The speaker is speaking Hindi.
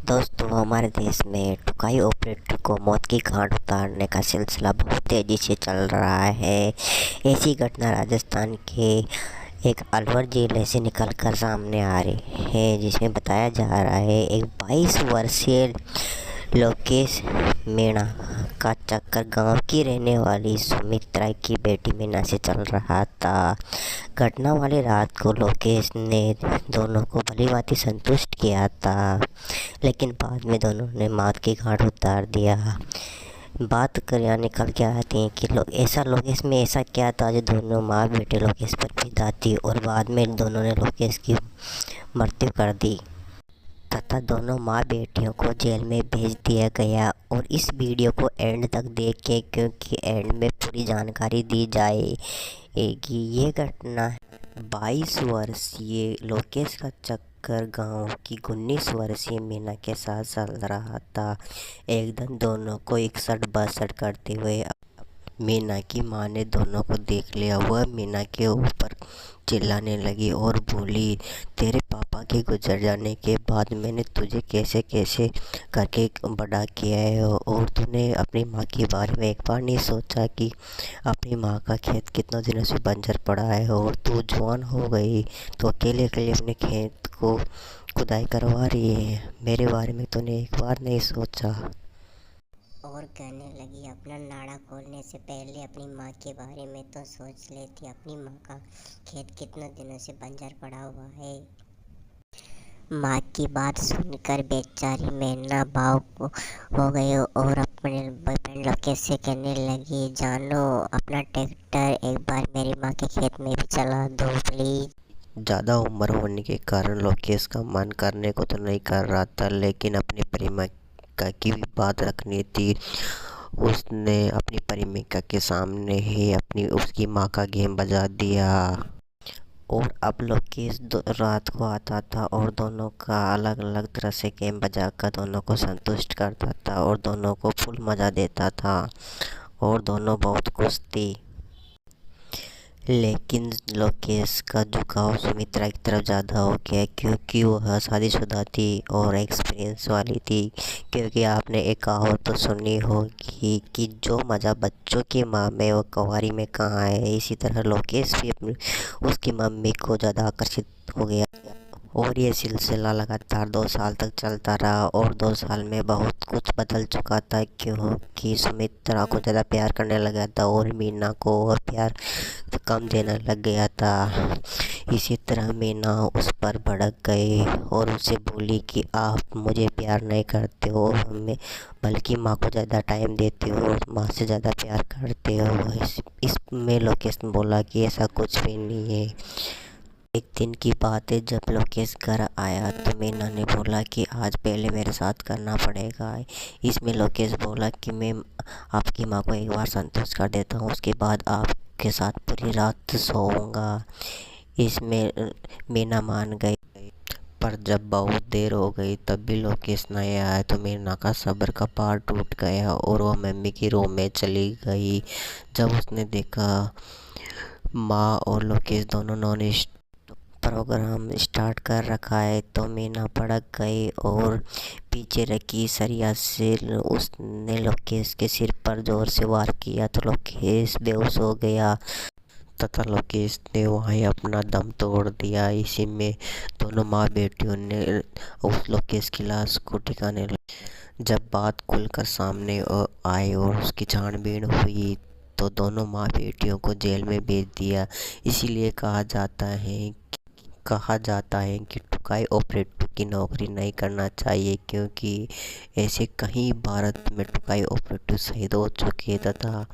दोस्तों, हमारे देश में ठुकाई ऑपरेटर को मौत की घाट उतारने का सिलसिला बहुत तेज़ी से चल रहा है। ऐसी घटना राजस्थान के एक अलवर जिले से निकलकर सामने आ रही है, जिसमें बताया जा रहा है एक 22 वर्षीय लोकेश मीणा का चक्कर गांव की रहने वाली सुमित्रा की बेटी मीना से चल रहा था। घटना वाली रात को लोकेश ने दोनों को भलीभांति संतुष्ट किया था, लेकिन बाद में दोनों ने मौत की घाट उतार दिया। बात कर निकल के आती हैं कि लोकेश में ऐसा क्या था जो दोनों माँ बेटे लोकेश पर फिदा थी, और बाद में दोनों ने लोकेश की मृत्यु कर दी तथा दोनों माँ बेटियों को जेल में भेज दिया गया। और इस वीडियो को एंड तक देखें, क्योंकि एंड में पूरी जानकारी दी जाएगी। ये घटना 22 वर्षीय लोकेश का चक्कर गांव की 19 वर्षीय मीना के साथ चल रहा था। एक दिन दोनों को 61-62 करते हुए मीना की माँ ने दोनों को देख लिया। वह मीना के ऊपर चिल्लाने लगी और बोली, तेरे पापा के गुजर जाने के बाद मैंने तुझे कैसे कैसे करके बड़ा किया है, और तूने अपनी माँ के बारे में एक बार नहीं सोचा कि अपनी माँ का खेत कितना दिनों से बंजर पड़ा है, और तू जवान हो गई तो अकेले अकेले अपने खेत को खुदाई करवा रही है। मेरे बारे में तूने एक बार नहीं सोचा। और कहने लगी, अपना नाड़ा खोलने से पहले अपनी माँ के बारे में तो सोच लेती। अपनी माँ का खेत कितने दिनों से बंजर पड़ा हुआ है। माँ की बात सुनकर बेचारी मैना भाव हो गई और अपने बॉयफ्रेंड लोकेश से कहने लगी, जानो अपना ट्रैक्टर एक बार मेरी माँ के खेत में भी चला दो प्लीज। ज़्यादा उम्र होने के कारण लोकेश का मन करने को तो नहीं कर रहा था, लेकिन अपनी प्रेमिका की भी बात रखनी थी। उसने अपनी प्रेमिका के सामने ही उसकी माँ का गेम बजा दिया। और अब लोकेश रात को आता था और दोनों का अलग अलग तरह से गेम बजाकर दोनों को संतुष्ट करता था और दोनों को फुल मज़ा देता था, और दोनों बहुत खुश थी। लेकिन लोकेश का झुकाव सुमित्रा की तरफ ज़्यादा हो गया, क्योंकि वह शादीशुदा थी और एक्सपीरियंस वाली थी। क्योंकि आपने एक कहावत तो सुनी होगी कि जो मज़ा बच्चों की माँ में वो कुंवारी में कहाँ है। इसी तरह लोकेश भी उसकी मम्मी को ज़्यादा आकर्षित हो गया, और ये सिलसिला लगातार 2 साल तक चलता रहा। और 2 साल में बहुत कुछ बदल चुका था, क्योंकि सुमित्रा को ज़्यादा प्यार करने लगा था और मीना को और प्यार कम देने लग गया था। इसी तरह मीना उस पर भड़क गई और उसे बोली कि आप मुझे प्यार नहीं करते हो हमें, बल्कि माँ को ज़्यादा टाइम देते हो और माँ से ज़्यादा प्यार करते हो। इसमें लोकेश ने बोला कि ऐसा कुछ भी नहीं है। एक दिन की बात है, जब लोकेश घर आया तो मीना ने बोला कि आज पहले मेरे साथ करना पड़ेगा। इसमें लोकेश बोला कि मैं आपकी माँ को एक बार संतुष्ट कर देता हूँ, उसके बाद आपके साथ पूरी रात सोऊंगा। इसमें मीना मान गई। पर जब बहुत देर हो गई तब भी लोकेश नहीं आया, तो मीना का सब्र का पार टूट गया और वह मम्मी की रूम में चली गई। जब उसने देखा माँ और लोकेश दोनों नॉन प्रोग्राम स्टार्ट कर रखा है, तो मीना भड़क गई और पीछे रखी सरिया से उसने लोकेश के सिर पर जोर से वार किया, तो लोकेश बेहोश हो गया तथा लोकेश ने वहीं अपना दम तोड़ दिया। इसी में दोनों माँ बेटियों ने उस लोकेश की लाश को ठिकाने लगी। जब बात खुलकर सामने आई और उसकी छानबीन हुई, तो दोनों माँ बेटियों को जेल में भेज दिया। इसीलिए कहा जाता है कि ठुकाई ऑपरेटर की नौकरी नहीं करना चाहिए, क्योंकि ऐसे कहीं भारत में ठुकाई ऑपरेटर शहीद हो चुके तथा